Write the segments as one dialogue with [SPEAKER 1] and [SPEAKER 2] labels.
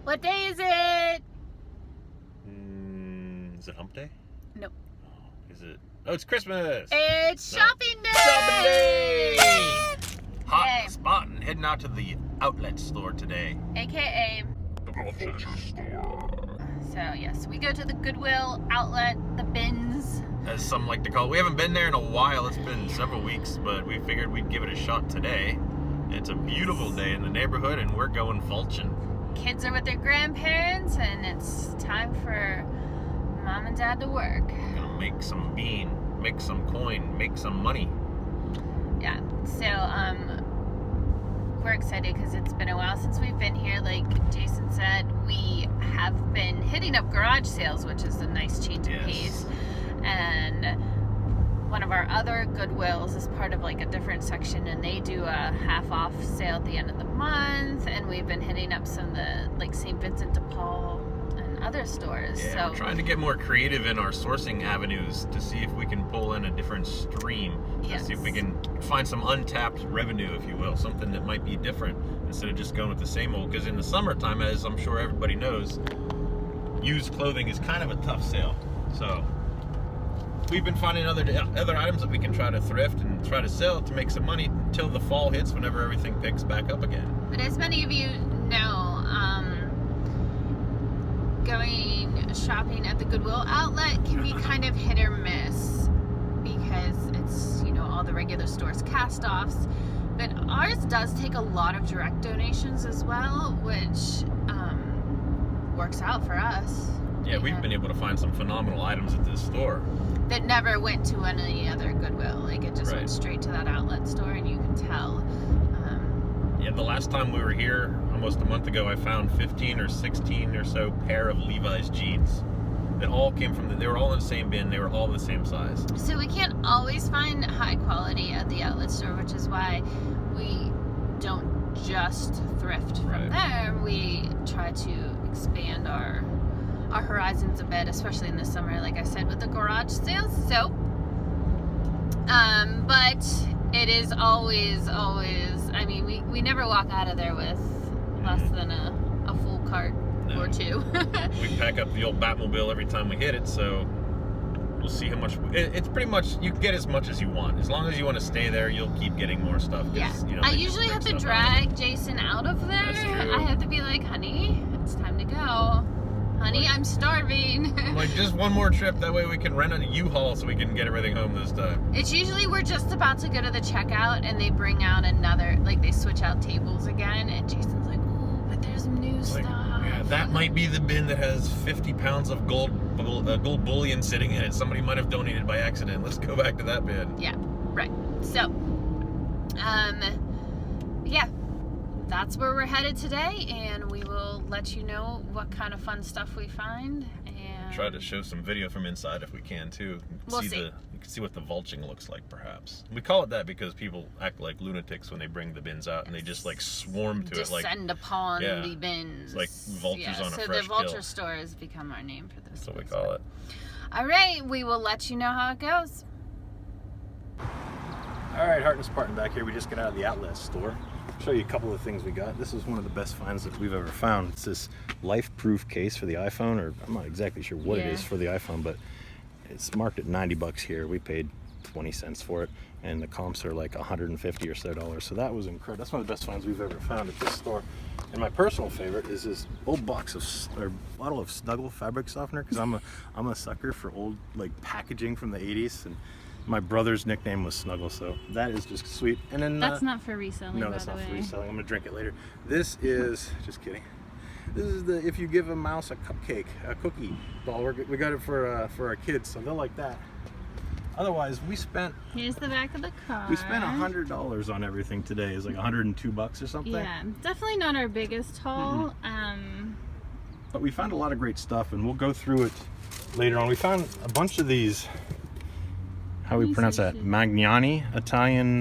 [SPEAKER 1] What day is it?
[SPEAKER 2] Is it hump day?
[SPEAKER 1] Nope.
[SPEAKER 2] Oh, is it? Oh, it's Christmas!
[SPEAKER 1] It's shopping day!
[SPEAKER 2] Shopping day! Hot
[SPEAKER 1] Yay.
[SPEAKER 2] spot and heading out to the outlet store today.
[SPEAKER 1] AKA
[SPEAKER 2] The grocery store.
[SPEAKER 1] So yes, we go to the Goodwill outlet, the bins.
[SPEAKER 2] As some like to call it. We haven't been there in a while. It's been several weeks, but we figured we'd give it a shot today. It's a beautiful day in the neighborhood, and we're going fulching.
[SPEAKER 1] Kids are with their grandparents, and it's time for mom and dad to work.
[SPEAKER 2] We're gonna make some bean, make some coin, make some money.
[SPEAKER 1] Yeah, so we're excited because it's been a while since we've been here. Like Jason said, we have been hitting up garage sales, which is a nice change of pace. And one of our other Goodwills is part of like a different section, and they do a half off sale at the end of the month, and we've been hitting up some of the like St. Vincent de Paul and other stores.
[SPEAKER 2] Yeah,
[SPEAKER 1] so
[SPEAKER 2] we're trying to get more creative in our sourcing avenues to see if we can pull in a different stream, to see if we can find some untapped revenue, if you will, something that might be different instead of just going with the same old. Because in the summertime, as I'm sure everybody knows, used clothing is kind of a tough sale. So we've been finding other items that we can try to thrift and try to sell to make some money until the fall hits, whenever everything picks back up again.
[SPEAKER 1] But as many of you know, going shopping at the Goodwill outlet can be kind of hit or miss because it's, you know, all the regular stores cast-offs. But ours does take a lot of direct donations as well, which works out for us.
[SPEAKER 2] Yeah, we've been able to find some phenomenal items at this store
[SPEAKER 1] that never went to any other Goodwill. Like it just went straight to that outlet store, and you can tell.
[SPEAKER 2] Yeah, the last time we were here, almost a month ago, I found 15 or 16 or so pair of Levi's jeans that all came from they were all in the same bin. They were all the same size.
[SPEAKER 1] So we can't always find high quality at the outlet store, which is why we don't just thrift from there. We try to expand our horizons a bit, especially in the summer, like I said, with the garage sales. So, but it is always, I mean, we never walk out of there with less than a full cart or two.
[SPEAKER 2] We pack up the old Batmobile every time we hit it, so we'll see how much. It's pretty much, you get as much as you want. As long as you want to stay there, you'll keep getting more stuff.
[SPEAKER 1] Yeah.
[SPEAKER 2] You know,
[SPEAKER 1] I usually have to drag Jason out of there.
[SPEAKER 2] That's true.
[SPEAKER 1] I have to be like, honey, it's time to go. Honey, I'm starving.
[SPEAKER 2] Like, just one more trip. That way we can rent a U-Haul so we can get everything home this time.
[SPEAKER 1] It's usually we're just about to go to the checkout and they bring out another, like they switch out tables again, and Jason's like, oh, but there's new stuff.
[SPEAKER 2] Yeah, that might be the bin that has 50 pounds of gold bullion sitting in it. Somebody might have donated by accident. Let's go back to that bin.
[SPEAKER 1] Yeah, right. So, yeah. That's where we're headed today, and we will let you know what kind of fun stuff we find. And
[SPEAKER 2] try to show some video from inside if we can too.
[SPEAKER 1] We'll see.
[SPEAKER 2] You can see what the vulching looks like, perhaps. We call it that because people act like lunatics when they bring the bins out, and they just like swarm to it, like
[SPEAKER 1] descend upon the bins.
[SPEAKER 2] It's like vultures on a fresh kill.
[SPEAKER 1] So the vulture store has become our name for this.
[SPEAKER 2] That's what we call it.
[SPEAKER 1] All right, we will let you know how it goes.
[SPEAKER 3] All right, Hart and Spartan back here. We just got out of the outlet store. Show you a couple of things we got. This is one of the best finds that we've ever found. It's this life-proof case for the iPhone, or I'm not exactly sure what it is for the iPhone, but it's marked at 90 bucks here. We paid 20 cents for it, and the comps are like 150 or so dollars. So that was incredible. That's one of the best finds we've ever found at this store. And my personal favorite is this old bottle of Snuggle fabric softener, because I'm a sucker for old like packaging from the 80s, and my brother's nickname was Snuggle, so that is just sweet. And then
[SPEAKER 1] that's not for reselling.
[SPEAKER 3] No, that's not for reselling. I'm gonna drink it later. This is just kidding. This is the if you give a mouse a cookie doll. We got it for our kids, so they'll like that. Otherwise, we spent.
[SPEAKER 1] Here's the back of the car.
[SPEAKER 3] We spent $100 on everything today. It's like 102 bucks or something.
[SPEAKER 1] Yeah, definitely not our biggest haul.
[SPEAKER 3] But we found a lot of great stuff, and we'll go through it later on. We found a bunch of these. How do we pronounce that? Magnani Italian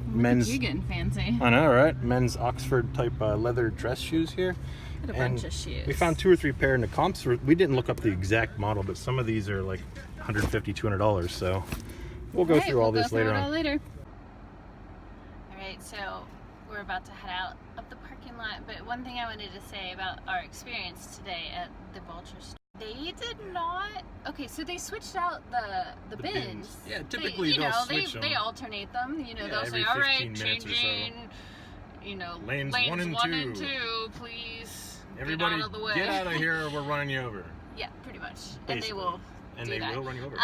[SPEAKER 3] men's.
[SPEAKER 1] You're getting fancy.
[SPEAKER 3] I know, right? Men's Oxford type leather dress shoes here.
[SPEAKER 1] Got a bunch of shoes.
[SPEAKER 3] We found 2 or 3 pair in the comps. We didn't look up the exact model, but some of these are like $150, $200. So we'll go through all this later on.
[SPEAKER 1] All right, so we're about to head out of the parking lot. But one thing I wanted to say about our experience today at the Vulture store. They did not. Okay, so they switched out the bins.
[SPEAKER 3] Yeah, typically they'll switch them.
[SPEAKER 1] They alternate them. You know,
[SPEAKER 3] Yeah,
[SPEAKER 1] they'll
[SPEAKER 3] every
[SPEAKER 1] say, all
[SPEAKER 3] 15
[SPEAKER 1] right,
[SPEAKER 3] minutes or
[SPEAKER 1] changing, you know,
[SPEAKER 3] lanes 1 and 2,
[SPEAKER 1] please
[SPEAKER 3] everybody
[SPEAKER 1] get out of the way.
[SPEAKER 3] Get out of here or we're running you over.
[SPEAKER 1] Yeah, pretty much.
[SPEAKER 3] Basically.
[SPEAKER 1] And they will
[SPEAKER 3] run you over.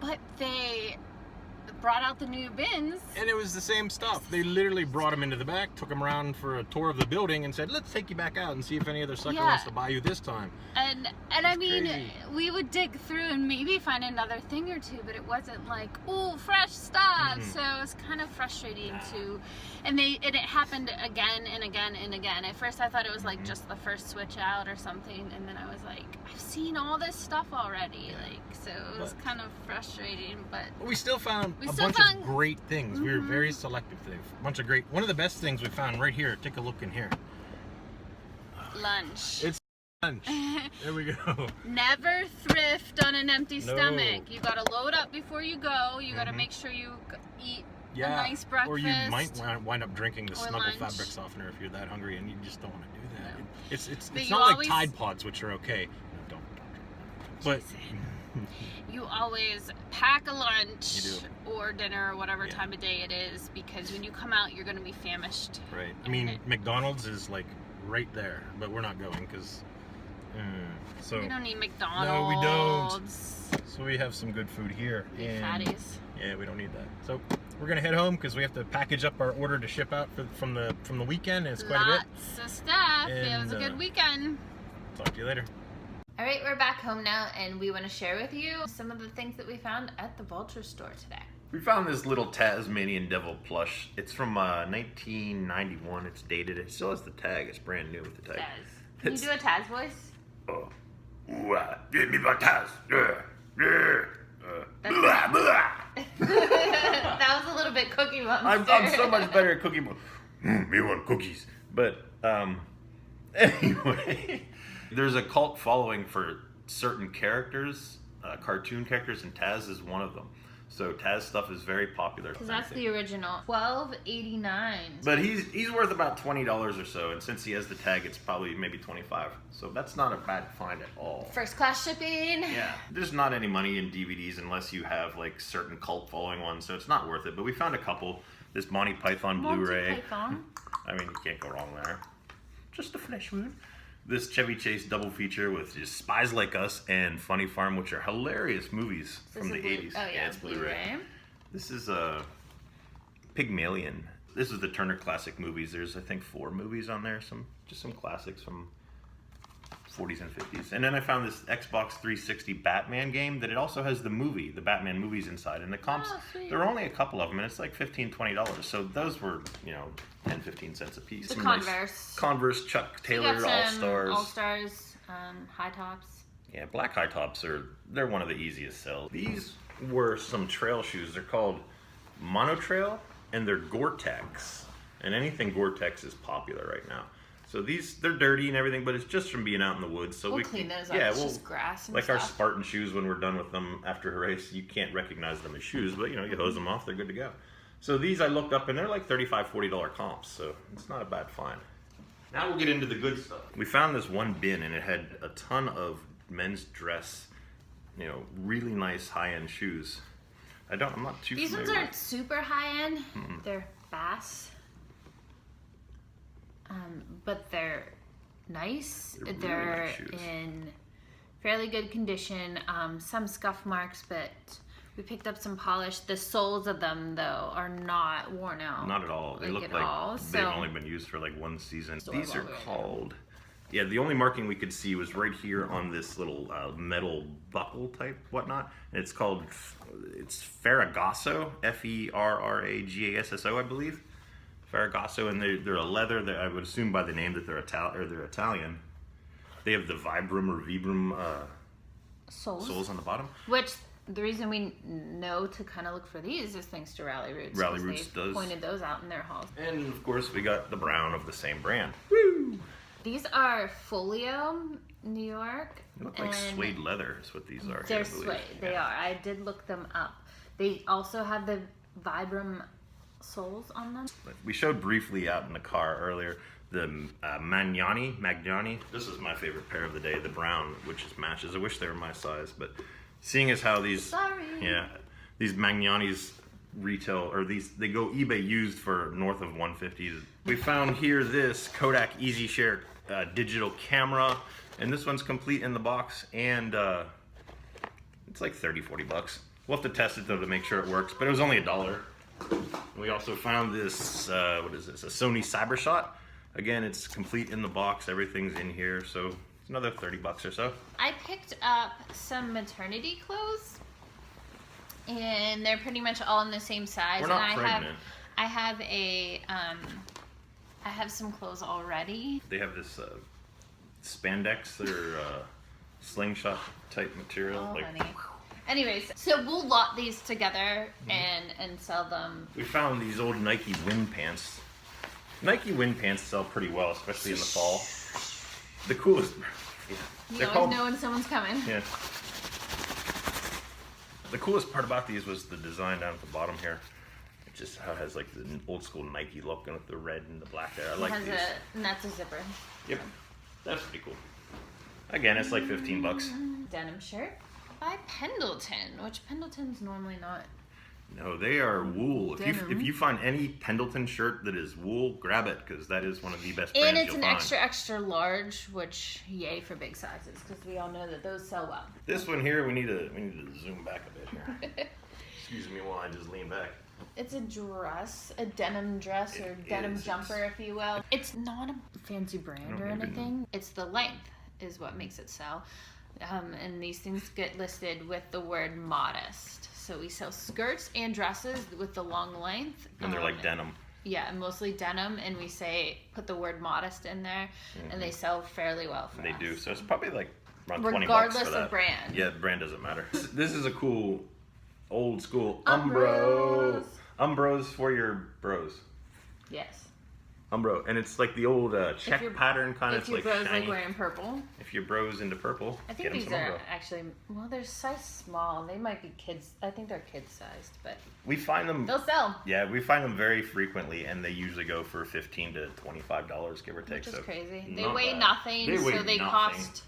[SPEAKER 1] But they brought out the new bins.
[SPEAKER 3] And it was the same stuff. They literally brought them into the back, took them around for a tour of the building, and said, let's take you back out and see if any other sucker wants to buy you this time.
[SPEAKER 1] And I mean, crazy. We would dig through and maybe find another thing or two, but it wasn't like, ooh, fresh stuff. So it was kind of frustrating too. And it happened again and again and again. At first I thought it was like just the first switch out or something, and then I was like, I've seen all this stuff already. Like, so it was kind of frustrating, but
[SPEAKER 3] we still found a bunch of great things. We were very selective. A bunch of great. One of the best things we found right here. Take a look in here.
[SPEAKER 1] Lunch.
[SPEAKER 3] It's lunch. There we go.
[SPEAKER 1] Never thrift on an empty stomach. You gotta load up before you go. You gotta make sure you eat a nice breakfast.
[SPEAKER 3] Or you might wind up drinking the Snuggle fabric softener if you're that hungry and you just don't want to do that. No. It's not like Tide Pods, which are okay. No, don't. But
[SPEAKER 1] you always pack a lunch or dinner or whatever time of day it is, because when you come out you're going to be famished.
[SPEAKER 3] Right. I mean, McDonald's is like right there, but we're not going because so
[SPEAKER 1] we don't need McDonald's.
[SPEAKER 3] No, we don't. So we have some good food here.
[SPEAKER 1] Fatties.
[SPEAKER 3] Yeah, we don't need that. So we're gonna head home because we have to package up our order to ship out from the weekend, and it's quite a bit.
[SPEAKER 1] Lots of stuff. It was a good weekend.
[SPEAKER 3] Talk to you later.
[SPEAKER 1] All right, we're back home now, and we want to share with you some of the things that we found at the Vulture store today.
[SPEAKER 2] We found this little Tasmanian devil plush. It's from 1991. It's dated. It still has the tag. It's brand new with the tag.
[SPEAKER 1] Taz. Can you do a Taz voice?
[SPEAKER 2] Oh. Give me my Taz.
[SPEAKER 1] That was a little bit Cookie Monster.
[SPEAKER 2] I'm so much better at Cookie Monster. Me want cookies. But anyway, there's a cult following for certain characters, cartoon characters, and Taz is one of them. So Taz stuff is very popular.
[SPEAKER 1] Because that's the original. $12.89.
[SPEAKER 2] But he's worth about $20 or so, and since he has the tag, it's probably maybe $25. So that's not a bad find at all.
[SPEAKER 1] First class shipping.
[SPEAKER 2] Yeah, there's not any money in DVDs unless you have like certain cult following ones, so it's not worth it. But we found a couple. This Monty Python Blu-ray.
[SPEAKER 1] Monty Python.
[SPEAKER 2] I mean, you can't go wrong there. Just a flesh wound. This Chevy Chase double feature with just Spies Like Us and Funny Farm, which are hilarious movies from the 80s.
[SPEAKER 1] Oh yeah,
[SPEAKER 2] it's Blu-ray. This is Pygmalion. This is the Turner Classic Movies. There's I think 4 movies on there. Just some classics from 40s and 50s. And then I found this Xbox 360 Batman game that it also has the Batman movies inside. And the comps, there are only a couple of them, and it's like $15, $20. So those were, 10, 15 cents a piece.
[SPEAKER 1] The
[SPEAKER 2] some
[SPEAKER 1] Converse.
[SPEAKER 2] Nice Converse Chuck Taylor All-Stars.
[SPEAKER 1] All-Stars, high tops.
[SPEAKER 2] Yeah, black high tops they're one of the easiest sells. These were some trail shoes. They're called Monotrail, and they're Gore-Tex. And anything Gore-Tex is popular right now. So they're dirty and everything, but it's just from being out in the woods. So
[SPEAKER 1] we'll clean those up.
[SPEAKER 2] Yeah,
[SPEAKER 1] it's just grass and
[SPEAKER 2] like
[SPEAKER 1] stuff.
[SPEAKER 2] Our Spartan shoes, when we're done with them after a race, you can't recognize them as shoes, but you hose them off, they're good to go. So these I looked up, and they're like $35, $40 comps, so it's not a bad find. Now we'll get into the good stuff. We found this one bin, and it had a ton of men's dress, really nice high-end shoes. I'm not too
[SPEAKER 1] These
[SPEAKER 2] familiar
[SPEAKER 1] ones aren't super high-end. They're Bass. But they're nice. They're
[SPEAKER 2] really nice
[SPEAKER 1] in fairly good condition. Some scuff marks, but we picked up some polish. The soles of them, though, are not worn out.
[SPEAKER 2] Not at all. They look like they've only been used for like 1 season. These are called... Yeah, the only marking we could see was right here on this little metal buckle type whatnot. And it's called... It's Ferragasso. Ferragasso, I believe. Ferragasso, and they're a leather. I would assume by the name that they're Italian. They have the Vibram or Vibram soles on the bottom.
[SPEAKER 1] Which the reason we know to kind of look for these is thanks to Rally Roots.
[SPEAKER 2] Rally Roots does
[SPEAKER 1] pointed those out in their hauls.
[SPEAKER 2] And of course we got the brown of the same brand.
[SPEAKER 1] Woo! These are Folio, New York.
[SPEAKER 2] They look like suede leather. Is what these are.
[SPEAKER 1] They're suede. They are. I did look them up. They also have the Vibram soles on them.
[SPEAKER 3] We showed briefly out in the car earlier the Magnani. This is my favorite pair of the day, the brown, which is matches. I wish they were my size, but seeing as how these these Magnanis retail, or they go eBay used for north of 150. We found here this Kodak Easy Share digital camera, and this one's complete in the box, and it's like 30-40 bucks. We'll have to test it though to make sure it works, but it was only $1. We also found this what is this, a Sony CyberShot. Again, it's complete in the box, everything's in here, so it's another 30 bucks or so.
[SPEAKER 1] I picked up some maternity clothes, and they're pretty much all in the same size.
[SPEAKER 3] We're not pregnant.
[SPEAKER 1] I have some clothes already.
[SPEAKER 3] They have this spandex or slingshot type material.
[SPEAKER 1] Oh, honey. Anyways, so we'll lot these together and sell them.
[SPEAKER 3] We found these old Nike wind pants. Nike wind pants sell pretty well, especially in the fall. The coolest,
[SPEAKER 1] You always know when someone's coming.
[SPEAKER 3] Yeah. The coolest part about these was the design down at the bottom here. It just how it has like the old school Nike look, and with the red and the black there. I like these.
[SPEAKER 1] And that's a zipper.
[SPEAKER 3] Yep, that's pretty cool. Again, it's like 15 bucks.
[SPEAKER 1] Denim shirt by Pendleton, which Pendleton's normally not.
[SPEAKER 3] No, they are wool. If you find any Pendleton shirt that is wool, grab it, because that is one of the best brands
[SPEAKER 1] And it's
[SPEAKER 3] you'll
[SPEAKER 1] an
[SPEAKER 3] find.
[SPEAKER 1] extra large, which yay for big sizes, because we all know that those sell well.
[SPEAKER 3] This one here, we need to zoom back a bit here. Excuse me while I just lean back.
[SPEAKER 1] It's a dress, a denim dress, or denim jumper, if you will. It's not a fancy brand or anything. It's the length is what makes it sell. And these things get listed with the word modest. So we sell skirts and dresses with the long length.
[SPEAKER 3] And they're like denim.
[SPEAKER 1] Yeah, mostly denim, and we say put the word modest in there, and they sell fairly well for us.
[SPEAKER 3] They do. So it's probably like around 20 bucks
[SPEAKER 1] regardless
[SPEAKER 3] for that.
[SPEAKER 1] of brand.
[SPEAKER 3] Yeah, the brand doesn't matter. This is a cool old school Umbro. Umbros for your bros.
[SPEAKER 1] Yes.
[SPEAKER 3] Umbro, and it's like the old check pattern kind of.
[SPEAKER 1] If your
[SPEAKER 3] like
[SPEAKER 1] bros
[SPEAKER 3] shiny.
[SPEAKER 1] like wearing purple.
[SPEAKER 3] If your bros into purple,
[SPEAKER 1] I think these are actually, well, they're size small. They might be kids. I think they're kid sized, but
[SPEAKER 3] we find them.
[SPEAKER 1] they'll sell.
[SPEAKER 3] Yeah, we find them very frequently, and they usually go for $15 to $25, give or take.
[SPEAKER 1] Which is
[SPEAKER 3] so
[SPEAKER 1] crazy. They weigh nothing, so they
[SPEAKER 3] nothing.
[SPEAKER 1] cost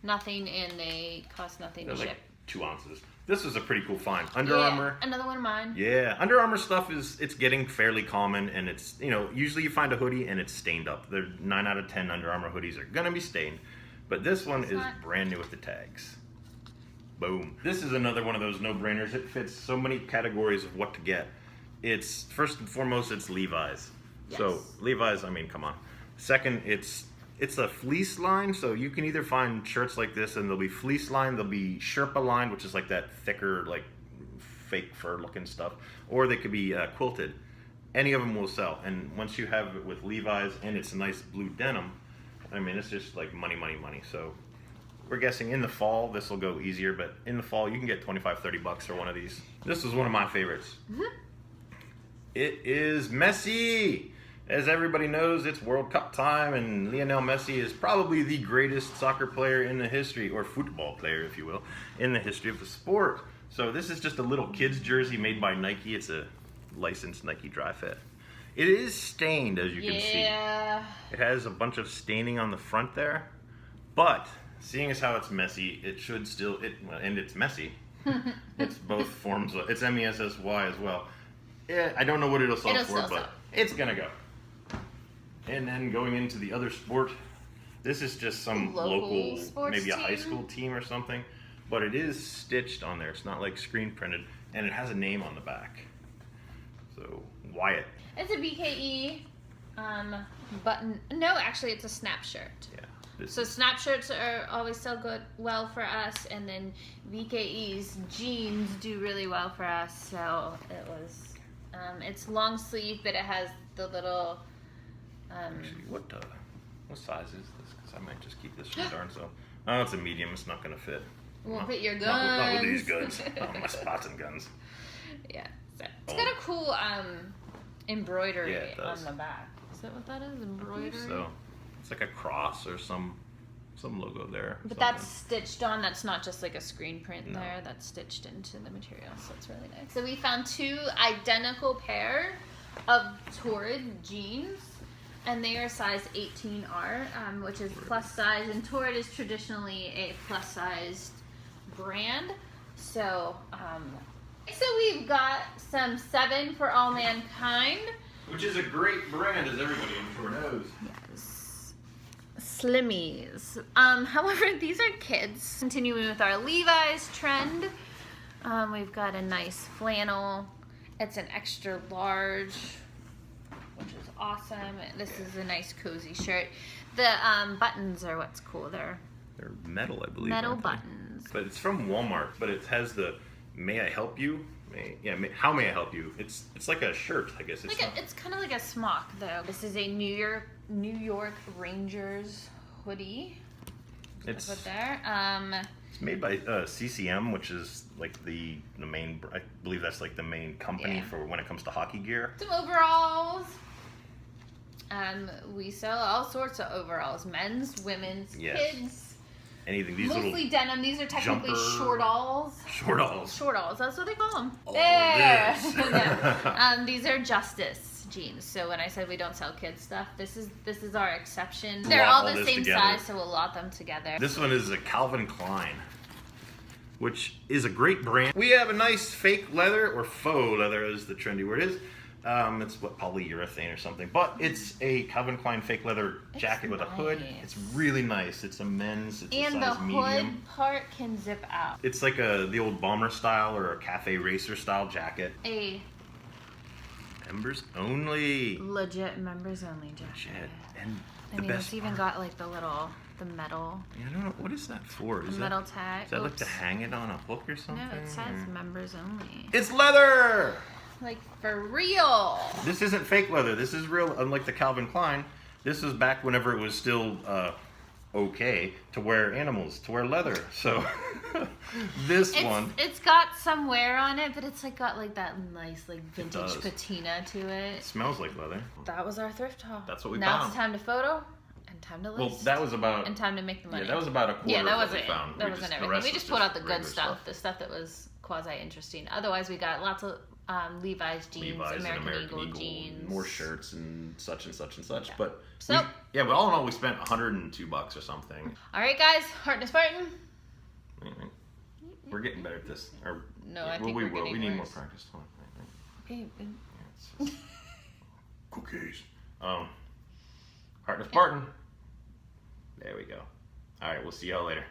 [SPEAKER 1] nothing, and they cost nothing to ship.
[SPEAKER 3] Like 2 ounces. This was a pretty cool find. Under Armour.
[SPEAKER 1] Another one of mine.
[SPEAKER 3] Yeah, Under Armour stuff it's getting fairly common, and it's, usually you find a hoodie and it's stained up. 9 out of 10 Under Armour hoodies are gonna be stained, but this one is brand new with the tags. Boom. This is another one of those no-brainers. It fits so many categories of what to get. It's first and foremost, it's Levi's.
[SPEAKER 1] Yes.
[SPEAKER 3] So Levi's, I mean, come on. Second, it's a fleece line, so you can either find shirts like this, and there'll be fleece line, there'll be Sherpa line, which is like that thicker, like fake fur looking stuff, or they could be quilted. Any of them will sell, and once you have it with Levi's and it's a nice blue denim, I mean, it's just like money, money, money. So we're guessing in the fall this will go easier, but in the fall you can get 25-30 bucks for one of these. This is one of my favorites. It is Messi. As everybody knows, it's World Cup time, and Lionel Messi is probably the greatest soccer player in the history, or football player, if you will, in the history of the sport. So this is just a little kid's jersey made by Nike. It's a licensed Nike dry fit. It is stained, as you can see. It has a bunch of staining on the front there, but seeing as how it's Messi, it should still, and it's Messi. It's both forms, it's MESSY as well. Yeah, I don't know what it'll sell for, but it's gonna go. And then going into the other sport, this is just some local maybe a high school team or something, but it is stitched on there. It's not like screen printed, and it has a name on the back. So Wyatt.
[SPEAKER 1] It's a BKE button. No, actually, it's a snap shirt.
[SPEAKER 3] Yeah.
[SPEAKER 1] So snap shirts are always sell well for us, and then BKE's jeans do really well for us. So it was, it's long sleeve, but it has the little.
[SPEAKER 3] Actually, what size is this? Because I might just keep this from darn self. Oh, it's a medium. It's not gonna fit.
[SPEAKER 1] Won't fit your guns.
[SPEAKER 3] Not with these guns. My spots and guns.
[SPEAKER 1] Yeah. So it's got a cool embroidery on the back. Is that what that is? Embroidery.
[SPEAKER 3] So it's like a cross or some logo there.
[SPEAKER 1] But that's stitched on. That's not just like a screen print there. That's stitched into the material. So it's really nice. So we found 2 identical pair of Torrid jeans, and they are size 18R, which is plus size, and Torrid is traditionally a plus sized brand. So, we've got some 7 for All Mankind.
[SPEAKER 2] Which is a great brand, as everybody I'm sure knows.
[SPEAKER 1] Yes. Slimmies. However, these are kids. Continuing with our Levi's trend, we've got a nice flannel. It's an extra large, which is awesome. This is a nice cozy shirt. The buttons are what's cool. They're
[SPEAKER 3] metal, I believe.
[SPEAKER 1] metal buttons.
[SPEAKER 3] But it's from Walmart. But it has the "May I help you?" How may I help you? It's like a shirt, I guess.
[SPEAKER 1] It's kind of like a smock, though. This is a New York Rangers hoodie.
[SPEAKER 3] It's
[SPEAKER 1] put there.
[SPEAKER 3] It's made by CCM, which is like the main. I believe that's like the main company for when it comes to hockey gear.
[SPEAKER 1] Some overalls. We sell all sorts of overalls: men's, women's, kids.
[SPEAKER 3] Anything. These
[SPEAKER 1] mostly denim. These are technically short-alls.
[SPEAKER 3] Short-alls.
[SPEAKER 1] Short-alls. That's what they call them.
[SPEAKER 3] All
[SPEAKER 1] there.
[SPEAKER 3] this.
[SPEAKER 1] Yeah. These are Justice jeans. So when I said we don't sell kids stuff, this is our exception. They're all the same size, so we'll lot them together.
[SPEAKER 3] This one is a Calvin Klein, which is a great brand. We have a nice fake leather, or faux leather as the trendy word is. It's polyurethane or something, but it's a Calvin Klein fake leather jacket with a hood. It's really nice. It's a men's. It's
[SPEAKER 1] and
[SPEAKER 3] a size medium.
[SPEAKER 1] And the hood part can zip out.
[SPEAKER 3] It's like the old bomber style or a cafe racer style jacket.
[SPEAKER 1] A
[SPEAKER 3] members only.
[SPEAKER 1] Legit members only jacket.
[SPEAKER 3] And
[SPEAKER 1] I mean, it's even got like the metal.
[SPEAKER 3] Yeah, I don't know. What is that for? Is
[SPEAKER 1] metal tag.
[SPEAKER 3] Is that like to hang it on a hook or something?
[SPEAKER 1] No, it says members only.
[SPEAKER 3] It's leather!
[SPEAKER 1] Like, for real.
[SPEAKER 3] This isn't fake leather. This is real, unlike the Calvin Klein. This is back whenever it was still okay to wear leather. So,
[SPEAKER 1] it's got some wear on it, but it's like got like that nice like vintage patina to it.
[SPEAKER 3] It smells like leather.
[SPEAKER 1] That was our thrift haul.
[SPEAKER 3] That's what we
[SPEAKER 1] found.
[SPEAKER 3] found.
[SPEAKER 1] Now it's time to photo and time to list.
[SPEAKER 3] Well, that was about...
[SPEAKER 1] And time to make the money.
[SPEAKER 3] Yeah, that was about a quarter
[SPEAKER 1] that
[SPEAKER 3] of
[SPEAKER 1] was
[SPEAKER 3] what we
[SPEAKER 1] it.
[SPEAKER 3] found.
[SPEAKER 1] That wasn't everything. We just pulled out the good stuff. The stuff that was quasi-interesting. Otherwise, we got lots of Levi's jeans, American Eagle jeans.
[SPEAKER 3] More shirts and such and such and such.
[SPEAKER 1] Yeah.
[SPEAKER 3] But,
[SPEAKER 1] but
[SPEAKER 3] all in all, we spent $102 or something.
[SPEAKER 1] All right, guys. Heart and Spartan.
[SPEAKER 3] We're getting better at this.
[SPEAKER 1] I think we're getting
[SPEAKER 3] We need
[SPEAKER 1] worse.
[SPEAKER 3] more practice.
[SPEAKER 1] Okay.
[SPEAKER 3] Cookies. Heart and Spartan. There we go. All right, we'll see y'all later.